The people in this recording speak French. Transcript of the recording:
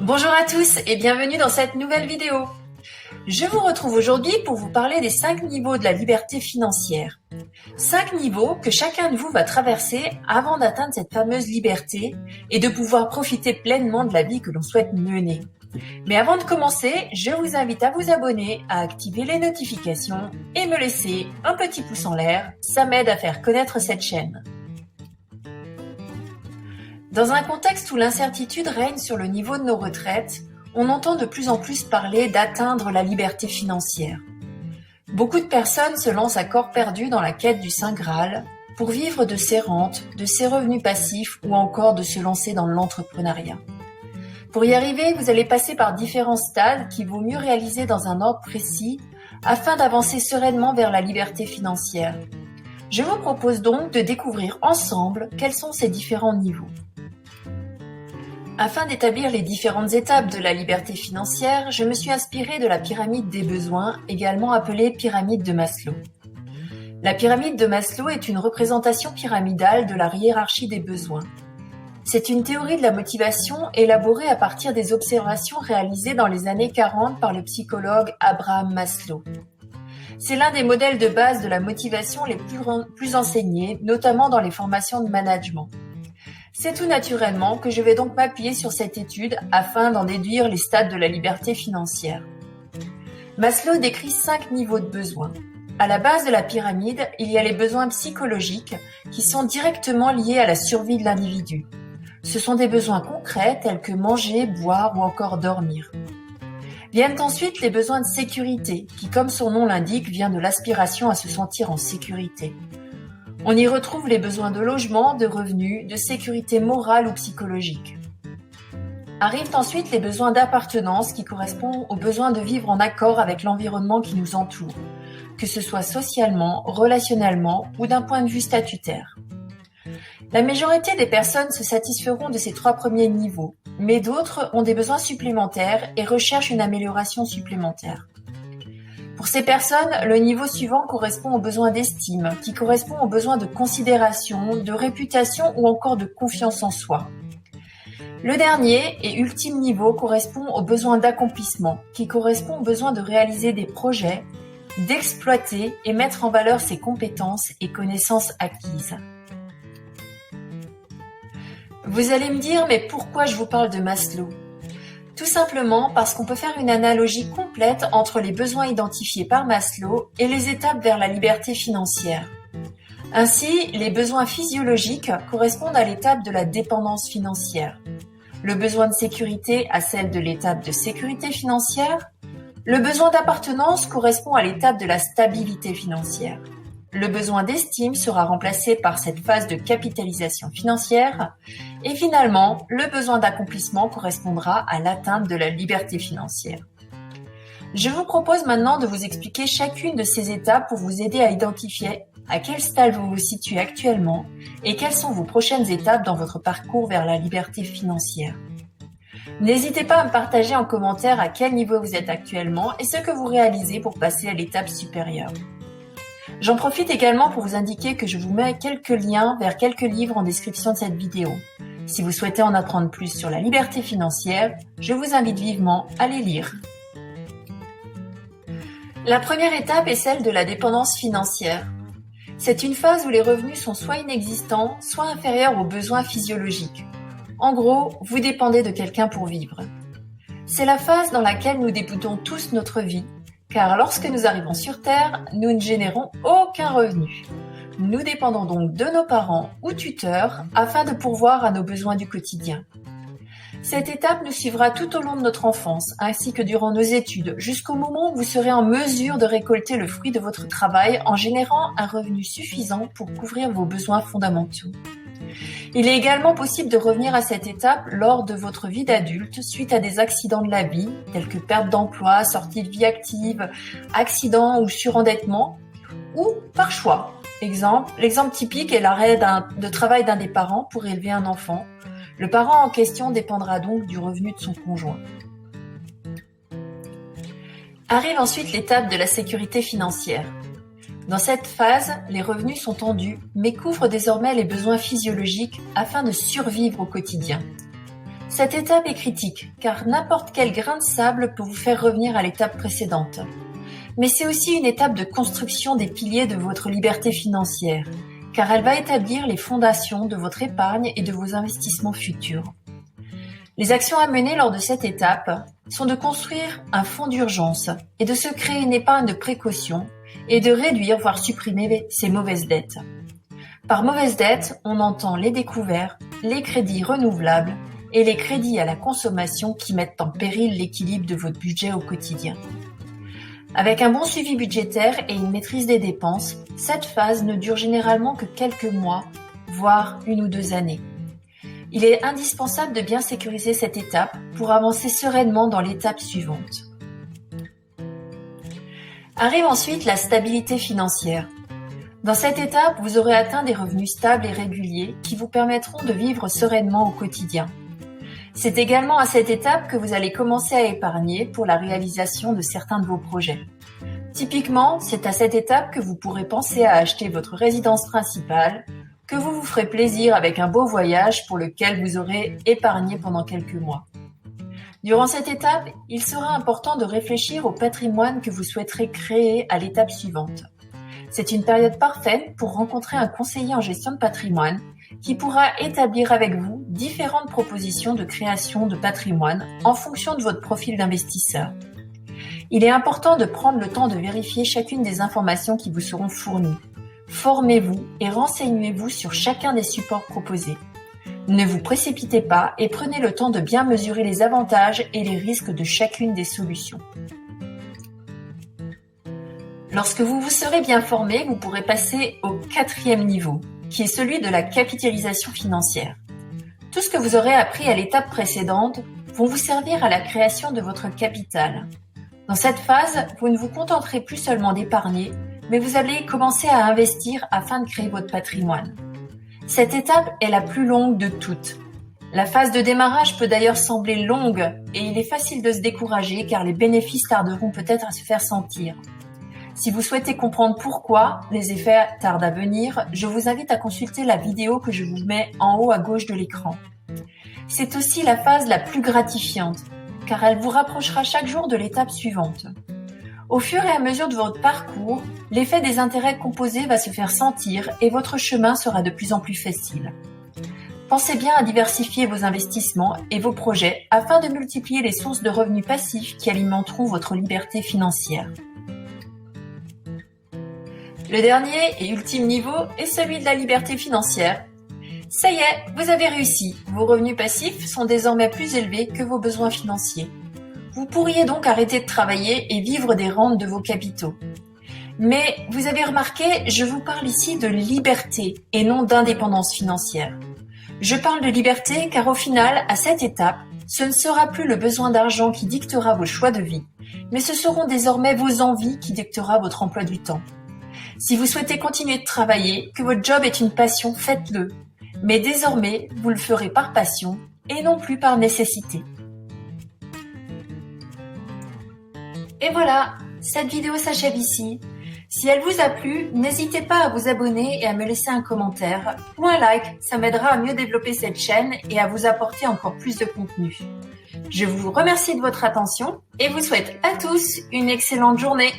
Bonjour à tous et bienvenue dans cette nouvelle vidéo. Je vous retrouve aujourd'hui pour vous parler des 5 niveaux de la liberté financière. 5 niveaux que chacun de vous va traverser avant d'atteindre cette fameuse liberté et de pouvoir profiter pleinement de la vie que l'on souhaite mener. Mais avant de commencer, je vous invite à vous abonner, à activer les notifications et me laisser un petit pouce en l'air, ça m'aide à faire connaître cette chaîne. Dans un contexte où l'incertitude règne sur le niveau de nos retraites, on entend de plus en plus parler d'atteindre la liberté financière. Beaucoup de personnes se lancent à corps perdu dans la quête du Saint Graal pour vivre de ses rentes, de ses revenus passifs ou encore de se lancer dans l'entrepreneuriat. Pour y arriver, vous allez passer par différents stades qu'il vaut mieux réaliser dans un ordre précis afin d'avancer sereinement vers la liberté financière. Je vous propose donc de découvrir ensemble quels sont ces différents niveaux. Afin d'établir les différentes étapes de la liberté financière, je me suis inspirée de la pyramide des besoins, également appelée pyramide de Maslow. La pyramide de Maslow est une représentation pyramidale de la hiérarchie des besoins. C'est une théorie de la motivation élaborée à partir des observations réalisées dans les années 40 par le psychologue Abraham Maslow. C'est l'un des modèles de base de la motivation les plus enseignés, notamment dans les formations de management. C'est tout naturellement que je vais donc m'appuyer sur cette étude afin d'en déduire les stades de la liberté financière. Maslow décrit 5 niveaux de besoins. À la base de la pyramide, il y a les besoins psychologiques qui sont directement liés à la survie de l'individu. Ce sont des besoins concrets tels que manger, boire ou encore dormir. Viennent ensuite les besoins de sécurité qui, comme son nom l'indique, vient de l'aspiration à se sentir en sécurité. On y retrouve les besoins de logement, de revenus, de sécurité morale ou psychologique. Arrivent ensuite les besoins d'appartenance qui correspondent aux besoins de vivre en accord avec l'environnement qui nous entoure, que ce soit socialement, relationnellement ou d'un point de vue statutaire. La majorité des personnes se satisferont de ces 3 premiers niveaux, mais d'autres ont des besoins supplémentaires et recherchent une amélioration supplémentaire. Pour ces personnes, le niveau suivant correspond aux besoins d'estime, qui correspond aux besoins de considération, de réputation ou encore de confiance en soi. Le dernier et ultime niveau correspond aux besoins d'accomplissement, qui correspond aux besoins de réaliser des projets, d'exploiter et mettre en valeur ses compétences et connaissances acquises. Vous allez me dire, mais pourquoi je vous parle de Maslow ? Tout simplement parce qu'on peut faire une analogie complète entre les besoins identifiés par Maslow et les étapes vers la liberté financière. Ainsi, les besoins physiologiques correspondent à l'étape de la dépendance financière, le besoin de sécurité à celle de l'étape de sécurité financière, le besoin d'appartenance correspond à l'étape de la stabilité financière. Le besoin d'estime sera remplacé par cette phase de capitalisation financière et finalement, le besoin d'accomplissement correspondra à l'atteinte de la liberté financière. Je vous propose maintenant de vous expliquer chacune de ces étapes pour vous aider à identifier à quel stade vous vous situez actuellement et quelles sont vos prochaines étapes dans votre parcours vers la liberté financière. N'hésitez pas à me partager en commentaire à quel niveau vous êtes actuellement et ce que vous réalisez pour passer à l'étape supérieure. J'en profite également pour vous indiquer que je vous mets quelques liens vers quelques livres en description de cette vidéo. Si vous souhaitez en apprendre plus sur la liberté financière, je vous invite vivement à les lire. La première étape est celle de la dépendance financière. C'est une phase où les revenus sont soit inexistants, soit inférieurs aux besoins physiologiques. En gros, vous dépendez de quelqu'un pour vivre. C'est la phase dans laquelle nous débutons tous notre vie, car lorsque nous arrivons sur Terre, nous ne générons aucun revenu. Nous dépendons donc de nos parents ou tuteurs afin de pourvoir à nos besoins du quotidien. Cette étape nous suivra tout au long de notre enfance, ainsi que durant nos études, jusqu'au moment où vous serez en mesure de récolter le fruit de votre travail en générant un revenu suffisant pour couvrir vos besoins fondamentaux. Il est également possible de revenir à cette étape lors de votre vie d'adulte suite à des accidents de la vie, tels que perte d'emploi, sortie de vie active, accident ou surendettement, ou par choix. L'exemple typique est l'arrêt de travail d'un des parents pour élever un enfant. Le parent en question dépendra donc du revenu de son conjoint. Arrive ensuite l'étape de la sécurité financière. Dans cette phase, les revenus sont tendus, mais couvrent désormais les besoins physiologiques afin de survivre au quotidien. Cette étape est critique, car n'importe quel grain de sable peut vous faire revenir à l'étape précédente. Mais c'est aussi une étape de construction des piliers de votre liberté financière, car elle va établir les fondations de votre épargne et de vos investissements futurs. Les actions à mener lors de cette étape sont de construire un fonds d'urgence et de se créer une épargne de précaution et de réduire, voire supprimer ces mauvaises dettes. Par mauvaises dettes, on entend les découverts, les crédits renouvelables et les crédits à la consommation qui mettent en péril l'équilibre de votre budget au quotidien. Avec un bon suivi budgétaire et une maîtrise des dépenses, cette phase ne dure généralement que quelques mois, voire 1 ou 2 années. Il est indispensable de bien sécuriser cette étape pour avancer sereinement dans l'étape suivante. Arrive ensuite la stabilité financière. Dans cette étape, vous aurez atteint des revenus stables et réguliers qui vous permettront de vivre sereinement au quotidien. C'est également à cette étape que vous allez commencer à épargner pour la réalisation de certains de vos projets. Typiquement, c'est à cette étape que vous pourrez penser à acheter votre résidence principale, que vous vous ferez plaisir avec un beau voyage pour lequel vous aurez épargné pendant quelques mois. Durant cette étape, il sera important de réfléchir au patrimoine que vous souhaiterez créer à l'étape suivante. C'est une période parfaite pour rencontrer un conseiller en gestion de patrimoine qui pourra établir avec vous différentes propositions de création de patrimoine en fonction de votre profil d'investisseur. Il est important de prendre le temps de vérifier chacune des informations qui vous seront fournies. Formez-vous et renseignez-vous sur chacun des supports proposés. Ne vous précipitez pas et prenez le temps de bien mesurer les avantages et les risques de chacune des solutions. Lorsque vous vous serez bien formé, vous pourrez passer au 4e niveau, qui est celui de la capitalisation financière. Tout ce que vous aurez appris à l'étape précédente vont vous servir à la création de votre capital. Dans cette phase, vous ne vous contenterez plus seulement d'épargner, mais vous allez commencer à investir afin de créer votre patrimoine. Cette étape est la plus longue de toutes. La phase de démarrage peut d'ailleurs sembler longue et il est facile de se décourager car les bénéfices tarderont peut-être à se faire sentir. Si vous souhaitez comprendre pourquoi les effets tardent à venir, je vous invite à consulter la vidéo que je vous mets en haut à gauche de l'écran. C'est aussi la phase la plus gratifiante, car elle vous rapprochera chaque jour de l'étape suivante. Au fur et à mesure de votre parcours, l'effet des intérêts composés va se faire sentir et votre chemin sera de plus en plus facile. Pensez bien à diversifier vos investissements et vos projets afin de multiplier les sources de revenus passifs qui alimenteront votre liberté financière. Le dernier et ultime niveau est celui de la liberté financière. Ça y est, vous avez réussi. Vos revenus passifs sont désormais plus élevés que vos besoins financiers. Vous pourriez donc arrêter de travailler et vivre des rentes de vos capitaux. Mais vous avez remarqué, je vous parle ici de liberté et non d'indépendance financière. Je parle de liberté car au final, à cette étape, ce ne sera plus le besoin d'argent qui dictera vos choix de vie, mais ce seront désormais vos envies qui dictera votre emploi du temps. Si vous souhaitez continuer de travailler, que votre job est une passion, faites-le. Mais désormais, vous le ferez par passion et non plus par nécessité. Et voilà, cette vidéo s'achève ici. Si elle vous a plu, n'hésitez pas à vous abonner et à me laisser un commentaire ou un like, ça m'aidera à mieux développer cette chaîne et à vous apporter encore plus de contenu. Je vous remercie de votre attention et vous souhaite à tous une excellente journée.